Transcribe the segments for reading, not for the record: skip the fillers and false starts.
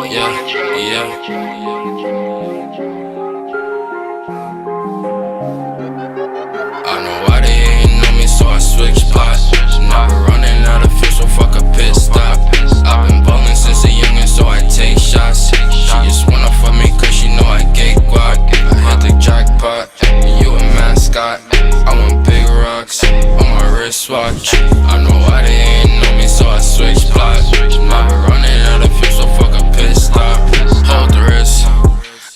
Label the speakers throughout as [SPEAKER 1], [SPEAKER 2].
[SPEAKER 1] I know why they hating on me, so I switch spots. Never running out of fuel, so fuck a pit stop. I've been ballin' since a youngin', so I take shots. She just wanna fuck me cause she know I get guac. I hit the jackpot, you a mascot. I want big rocks on my wristwatch. I know why they hating on me, so I switch spots. Never running out of fuel, so fuck a pit stop. Hold the wrist,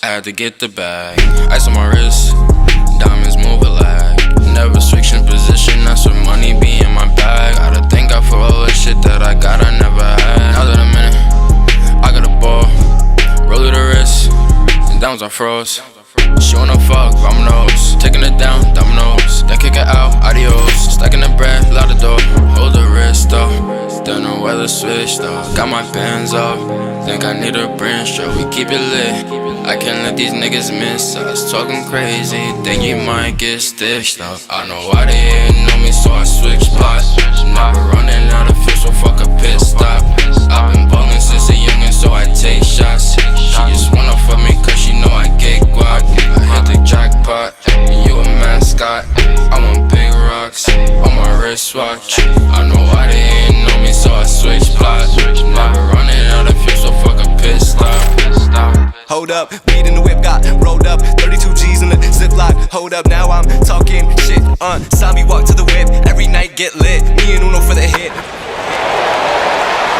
[SPEAKER 1] I had to get the bag. Ice on my wrist, diamonds move a lag. Never switching position, that's where money be in my bag. Gotta thank God for all the shit that I got, I never had. Now that I'm in it, I got a ball. Roll to the wrist, and downs I froze. She wanna fuck, dominoes. Taking it down, dominoes. Then kick it out, adios. Stacking the bread, loud the door. Hold the wrist though. Don't know where the switch though. Got my bands up. Think I need a brain stroke. We keep it lit. I can't let these niggas miss us. Talking crazy, think you might get stitched up. I know why they hating on me, so I switch spots. Never running out of fuel, so fuck a pit stop. I've been ballin' since a youngin', so I take shots. She just wanna fuck me cause she know I get guac. I hit the jackpot, you a mascot. I want big rocks on my wristwatch. I know why they hating on me, so I switch spots. Never running out of fuel, so fuck a pit stop.
[SPEAKER 2] Hold up, weed in the whip got rolled up. 32 G's in the ziplock. Hold up, now I'm talking shit. Saw me walk to the whip, every night get lit. Me and Uno for the hit.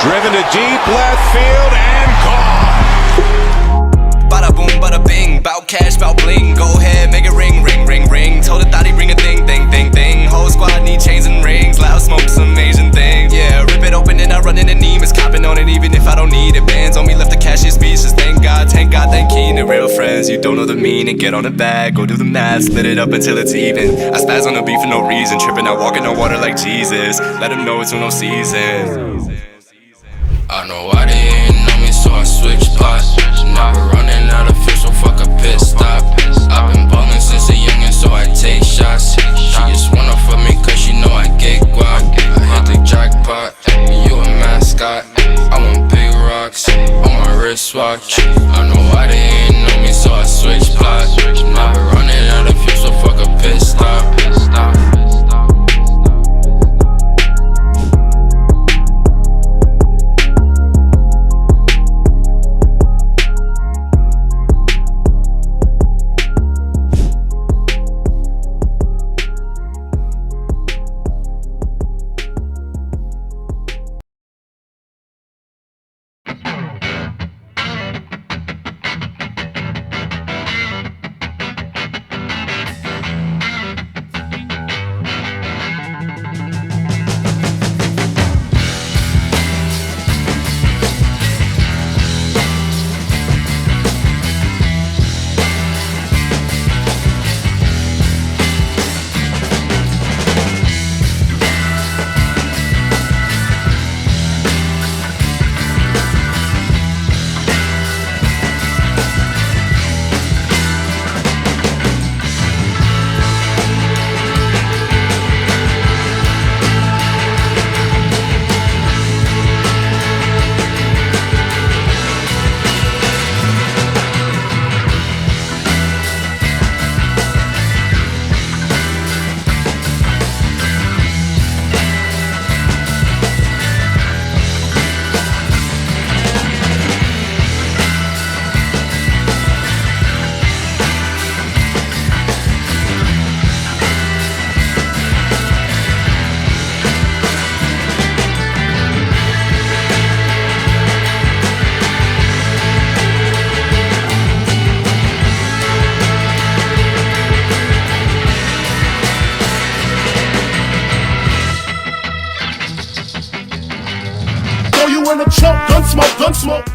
[SPEAKER 3] Driven to deep left field and gone.
[SPEAKER 2] Bada boom, bada bing. Bout cash, bout bling. Go ahead, make it ring, ring, ring, ring. Told the thotty bring a thing, thing, thing, thing. Whole squad need chains and rings. Loud smoke, some Asian things. Yeah, rip it open and I run in the Nemus. Copping on it even if I don't need it. Bands on me left the cashier speeches. Thank God, thank Keen. The real friends, you don't know the meaning. Get on the bag, go do the math. Split it up until it's even. I spaz on the beat for no reason. Tripping out, walking on water like Jesus. Let them know it's no season.
[SPEAKER 1] I know why they hating on me, so I switch spots. Never running out of fuel, so fuck a pit stop. I've been ballin' since a youngin', so I take shots. She just wanna fuck me cause she know I get guac. I hit the jackpot, you a mascot. I want big rocks on my wristwatch. I know why they hating on me, so I switch spots. Never running out of fuel, so fuck a pit stop.
[SPEAKER 4] In a choke, gun smoke, gun smoke.